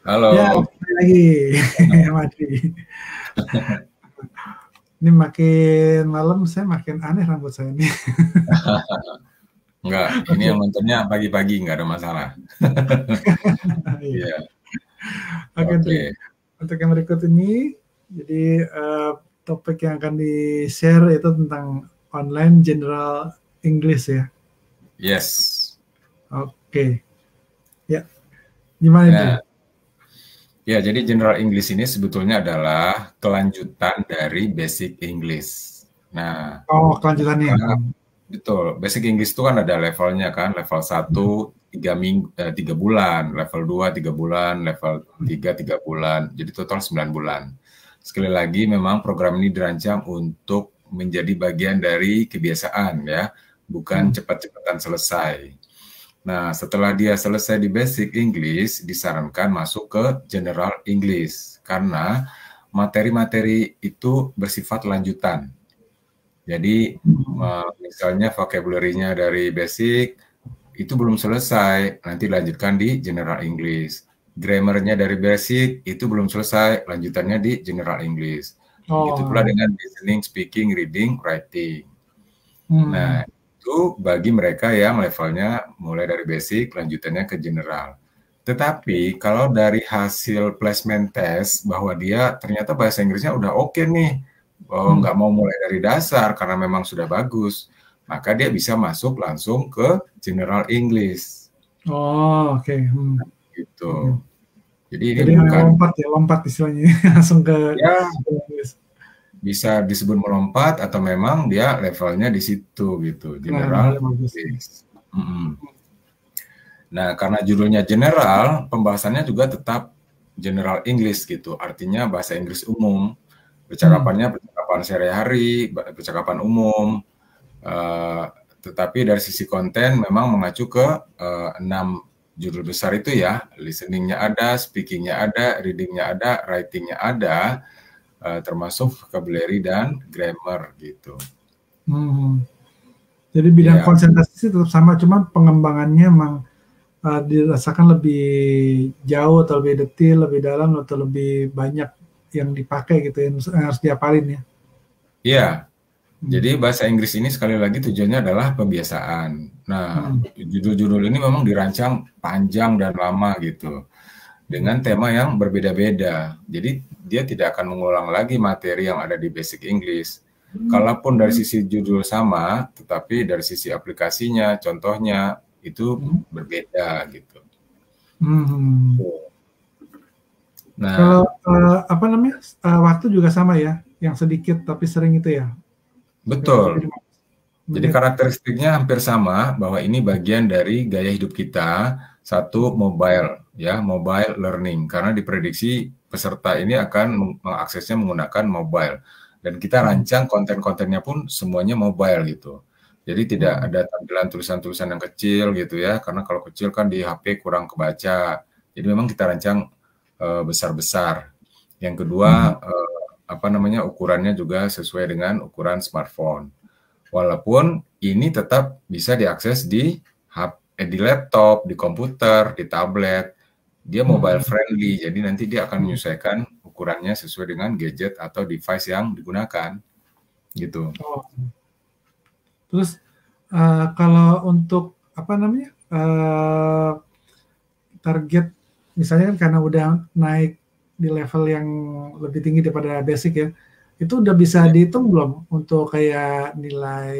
Ya, Halo. kembali lagi, Madri. Ini makin malam saya makin aneh rambut saya ini. Enggak, ini Oke, yang nontonnya pagi-pagi, nggak ada masalah. iya. Iya, Oke, Dri. oke. Untuk yang berikut ini, jadi topik yang akan di-share itu tentang online general English ya. Yes. Oke, ya. Gimana, Nah, Dri? ya jadi General English ini sebetulnya adalah kelanjutan dari Basic English. Nah, Oh, kelanjutannya. betul. Basic English itu kan ada levelnya kan, level satu 3 bulan, level 2 3 bulan, level 3 3 bulan. Jadi total 9 bulan. Sekali lagi memang program ini dirancang untuk menjadi bagian dari kebiasaan ya, bukan Hmm. cepat-cepatan selesai. Nah, setelah dia selesai di Basic English, disarankan masuk ke General English karena materi-materi itu bersifat lanjutan. Jadi misalnya vocabulary-nya dari basic itu belum selesai, nanti lanjutkan di General English. Grammar-nya dari basic itu belum selesai, lanjutannya di General English. Begitu pula Oh, dengan listening, speaking, reading, writing. Nah, hmm. itu bagi mereka yang levelnya mulai dari basic, lanjutannya ke general. Tetapi kalau dari hasil placement test bahwa dia ternyata bahasa Inggrisnya udah oke nih, Hmm. nggak mau mulai dari dasar karena memang sudah bagus, maka dia bisa masuk langsung ke General English Oh, oke. Hmm. gitu. Hmm. Jadi ini Jadi bukan lompat ya, lompat istilahnya langsung ke ya Inggris. bisa disebut melompat atau memang dia levelnya di situ gitu, Nah, General levelnya bagus. English. Mm-mm. Nah, karena judulnya general, pembahasannya juga tetap general English gitu. Artinya bahasa Inggris umum. Hmm. Percakapannya percakapan sehari-hari, percakapan umum. Eh, tetapi dari sisi konten memang mengacu ke 6 judul besar itu ya. Listeningnya ada, speakingnya ada, readingnya ada, writingnya ada, termasuk vocabulary dan grammar gitu. Hmm. Jadi bidang Ya, konsentrasi sih tetap sama, cuma pengembangannya emang dirasakan lebih jauh atau lebih detail, lebih dalam atau lebih banyak yang dipakai gitu yang harus diapalin ya. iya. Hmm. Jadi bahasa Inggris ini sekali lagi tujuannya adalah pembiasaan. Nah, Hmm. judul-judul ini memang dirancang panjang dan lama gitu, dengan tema yang berbeda-beda. Jadi dia tidak akan mengulang lagi materi yang ada di Basic English. Kalaupun dari sisi judul sama, tetapi dari sisi aplikasinya, contohnya itu Hmm. berbeda gitu. Hmm. Kalau Nah, apa namanya waktu juga sama ya, yang sedikit tapi sering itu ya, betul. lebih 5 Jadi menit. karakteristiknya hampir sama bahwa ini bagian dari gaya hidup kita, satu mobile ya, mobile learning karena diprediksi peserta ini akan mengaksesnya menggunakan mobile dan kita Hmm. rancang konten-kontennya pun semuanya mobile gitu. Jadi tidak Hmm. ada tampilan tulisan-tulisan yang kecil gitu ya, karena kalau kecil kan di HP kurang kebaca. Jadi memang kita rancang besar-besar. Yang Hmm. kedua apa namanya ukurannya juga sesuai dengan ukuran smartphone. Walaupun ini tetap bisa diakses di di laptop, di komputer, di tablet. Dia mobile Hmm. friendly, jadi nanti dia akan Hmm. menyesuaikan ukurannya sesuai dengan gadget atau device yang digunakan, gitu. Oh. Terus kalau untuk apa namanya target misalnya kan karena udah naik di level yang lebih tinggi daripada basic ya, itu udah bisa Ya. dihitung belum untuk kayak nilai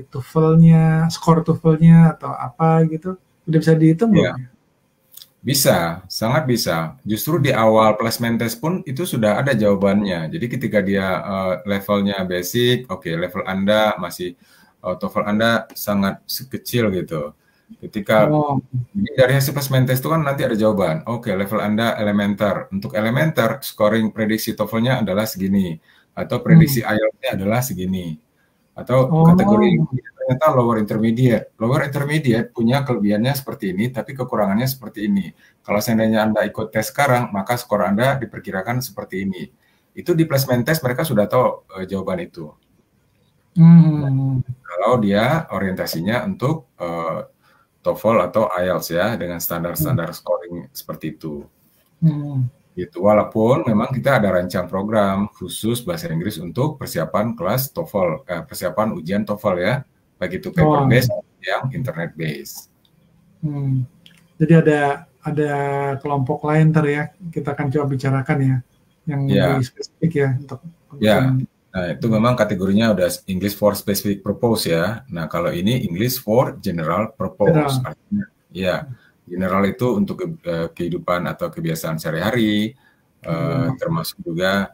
TOEFL-nya, skor TOEFL-nya atau apa gitu, udah bisa dihitung belum Ya, ya? bisa, sangat bisa. Justru di awal placement test pun itu sudah ada jawabannya. Jadi ketika dia levelnya basic, oke, level Anda masih TOEFL Anda sangat kecil gitu. Ketika Oh, Jadi dari hasil placement test itu kan nanti ada jawaban. Oke, level Anda elementer. Untuk elementer, scoring prediksi TOEFL-nya adalah segini. Atau prediksi hmm. IELTS-nya adalah segini. Atau kategori Oh, ternyata lower intermediate. Lower intermediate punya kelebihannya seperti ini, tapi kekurangannya seperti ini. Kalau seandainya Anda ikut tes sekarang, maka skor Anda diperkirakan seperti ini. Itu di placement test mereka sudah tahu jawaban itu. Nah, hmm. kalau dia orientasinya untuk TOEFL atau IELTS ya dengan Hmm. standar-standar scoring seperti itu. Hmm. Gitu. Walaupun memang kita ada rancang program khusus bahasa Inggris untuk persiapan kelas TOEFL, persiapan ujian TOEFL ya, baik itu paper Oh, based yang internet based. hmm. Jadi ada kelompok lain ntar ya, kita akan coba bicarakan ya, yang lebih Ya, spesifik ya untuk ya. kebutuhan. Nah, itu memang kategorinya udah English for specific purpose ya. Nah, kalau ini English for general purpose. General. Artinya, ya, general itu untuk kehidupan atau kebiasaan sehari-hari, Hmm. termasuk juga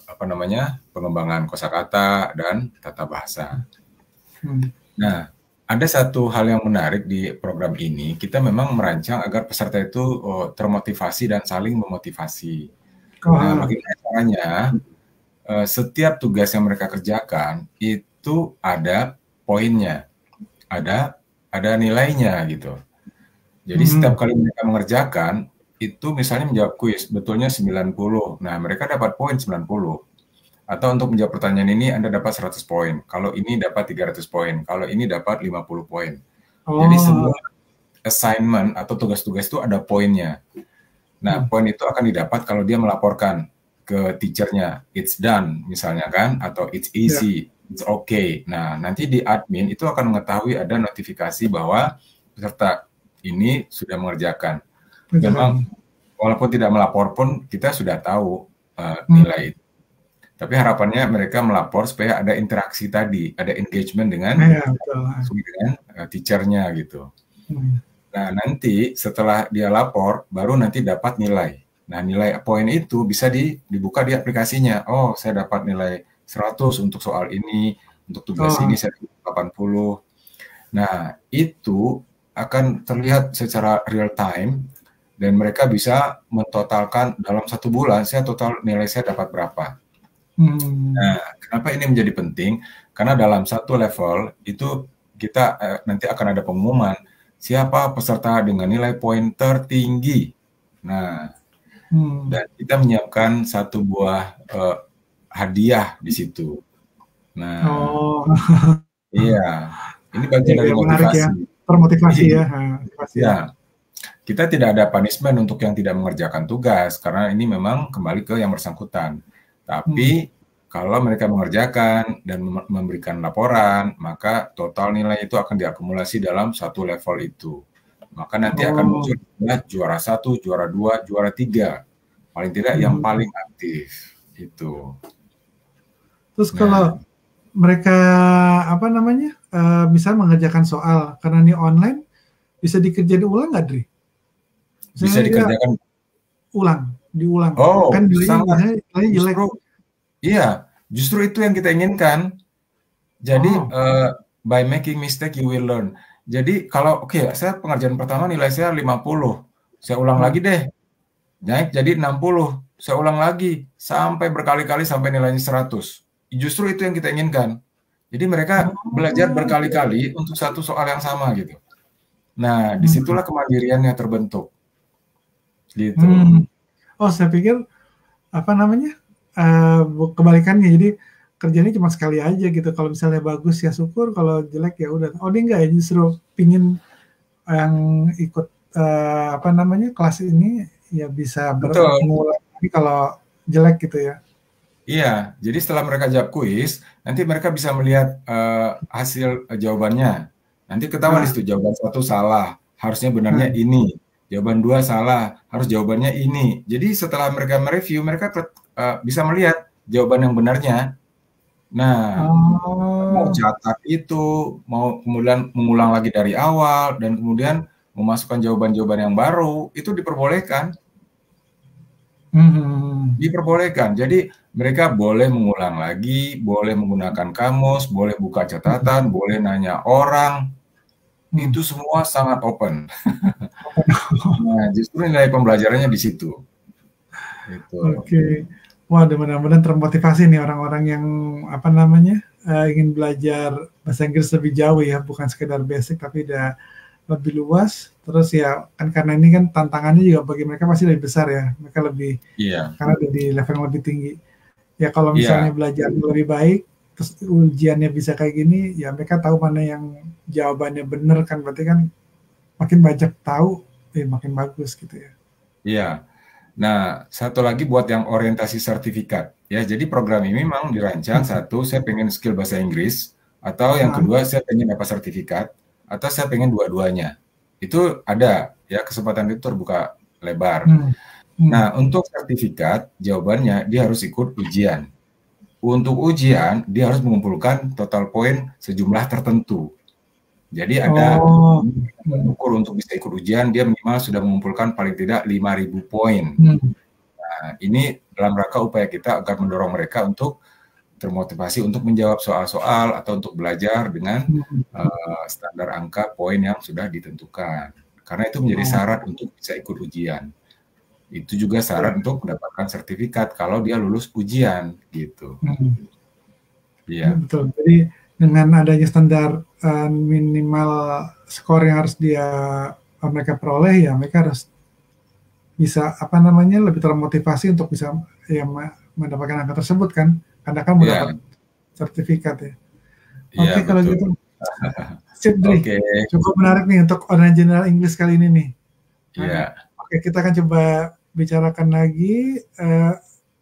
apa namanya, pengembangan kosakata dan tata bahasa. Hmm. Nah, ada satu hal yang menarik di program ini, kita memang merancang agar peserta itu termotivasi dan saling memotivasi. Nah, Oh, bagaimana caranya? Setiap tugas yang mereka kerjakan itu ada poinnya, ada nilainya gitu. Jadi setiap hmm. kali mereka mengerjakan itu misalnya menjawab kuis, betulnya 90. Nah, mereka dapat poin 90. Atau untuk menjawab pertanyaan ini Anda dapat 100 poin. Kalau ini dapat 300 poin. Kalau ini dapat 50 poin. Jadi Oh, semua assignment atau tugas-tugas itu ada poinnya. Nah, hmm. poin itu akan didapat kalau dia melaporkan ke teachernya, it's done misalnya kan, atau it's Ya, easy, it's okay. Nah, nanti di admin itu akan mengetahui ada notifikasi bahwa peserta ini sudah mengerjakan. Memang penjelasan. walaupun tidak melapor pun kita sudah tahu Hmm. nilai itu. Tapi harapannya mereka melapor supaya ada interaksi tadi, ada engagement dengan Ya, betul. teachernya gitu. Hmm. Nah, nanti setelah dia lapor, baru nanti dapat nilai. Nah, nilai poin itu bisa dibuka di aplikasinya. Oh, saya dapat nilai 100 untuk soal ini, untuk tugas Oh, ini saya dapat 80. Nah, itu akan terlihat secara real time dan mereka bisa mentotalkan dalam 1 bulan, saya total nilai saya dapat berapa. hmm. Nah, kenapa ini menjadi penting? Karena dalam satu level itu kita nanti akan ada pengumuman siapa peserta dengan nilai poin tertinggi. Nah, Hmm. dan kita menyiapkan satu buah hadiah di situ. Nah, Oh, iya, ini ya, bagian dari ya, menarik ya, motivasi. termotivasi Iya, ya, motivasi ya. ya. Kita tidak ada punishment untuk yang tidak mengerjakan tugas karena ini memang kembali ke yang bersangkutan. Hmm. Tapi kalau mereka mengerjakan dan memberikan laporan, maka total nilai itu akan diakumulasi dalam satu level itu. Maka nanti akan Oh, muncul juara 1, juara 2, juara 3. Paling tidak yang hmm. paling aktif itu. Terus Nah, kalau mereka apa namanya, bisa mengerjakan soal karena ini online, bisa dikerjain ulang nggak, Dri? bisa Misalnya dia dikerjakan. diulang, kan Oh, nilainya sangat. biasanya nilainya jelek. Justru iya, justru itu yang kita inginkan. Jadi, Oh, by making mistake you will learn. Jadi kalau oke, saya pengerjaan pertama nilai saya 50, saya ulang nah, lagi deh, naik jadi 60, saya ulang lagi, sampai berkali-kali sampai nilainya 100. Justru itu yang kita inginkan. Jadi mereka belajar oh, berkali-kali untuk satu soal yang sama gitu. Nah, hmm, disitulah kemandiriannya terbentuk, gitu. hmm. Oh, saya pikir apa namanya, kebalikannya, jadi kerjanya cuma sekali aja gitu, kalau misalnya bagus ya syukur, kalau jelek ya udah. Oh, dia enggak ya, justru pingin yang ikut, apa namanya, kelas ini ya bisa Betul. mengulang lagi kalau jelek gitu ya? Iya, jadi setelah mereka jawab kuis, nanti mereka bisa melihat hasil jawabannya. Nanti ketahuan di Nah, situ jawaban 1 salah, harusnya benarnya nah, ini. Jawaban 2 salah, harus jawabannya ini. Jadi setelah mereka mereview, mereka bisa melihat jawaban yang benarnya. Nah, mau oh, catat itu, mau kemudian mengulang lagi dari awal, dan kemudian memasukkan jawaban-jawaban yang baru, itu diperbolehkan. mhm, Diperbolehkan. Jadi mereka boleh mengulang lagi, boleh menggunakan kamus, boleh buka mhm, catatan, boleh nanya orang, mhm. itu semua sangat open. Nah, justru nilai pembelajarannya di situ. Itu. Oke. Waduh, mudah-mudahan termotivasi nih orang-orang yang apa namanya, ingin belajar bahasa Inggris lebih jauh ya, bukan sekedar basic tapi udah lebih luas. Terus ya kan karena ini kan tantangannya juga bagi mereka pasti lebih besar ya, mereka lebih Iya, karena udah di level yang lebih tinggi. Ya kalau misalnya iya, belajar lebih baik, terus ujiannya bisa kayak gini, ya mereka tahu mana yang jawabannya bener kan, berarti kan makin banyak tahu, makin bagus gitu ya. iya. Nah, satu lagi buat yang orientasi sertifikat ya. Jadi program ini memang dirancang satu, saya pengen skill bahasa Inggris, atau yang Ah, kedua saya pengen dapat sertifikat, atau saya pengen dua-duanya. Itu ada ya, kesempatan itu terbuka lebar. hmm, hmm. Nah, untuk sertifikat jawabannya dia harus ikut ujian. Untuk ujian dia harus mengumpulkan total poin sejumlah tertentu. Jadi ada Oh, hmm, ukur untuk bisa ikut ujian dia minimal sudah mengumpulkan paling tidak 5.000 poin. hmm. Nah, ini dalam rangka upaya kita agar mendorong mereka untuk termotivasi untuk menjawab soal-soal atau untuk belajar dengan Hmm. standar angka poin yang sudah ditentukan. Karena itu menjadi Oh, syarat untuk bisa ikut ujian. Itu juga ya. syarat untuk mendapatkan sertifikat kalau dia lulus ujian gitu. Hmm. Iya. Betul. Jadi dengan adanya standar minimal skor yang harus mereka peroleh, ya mereka harus bisa apa namanya lebih termotivasi untuk bisa ya mendapatkan angka tersebut kan, karena kan mendapat Iya, sertifikat ya. iya Oke kalau betul. gitu, sip Dri. Oke, Cukup menarik nih untuk online general English kali ini nih. iya, Oke, kita akan coba bicarakan lagi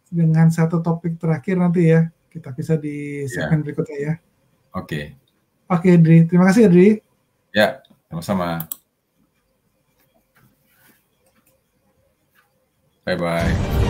dengan satu topik terakhir nanti ya. Kita bisa di iya. segmen berikutnya ya. Oke. Oke, Dri. Terima kasih ya, Dri. Ya, sama-sama. Bye-bye.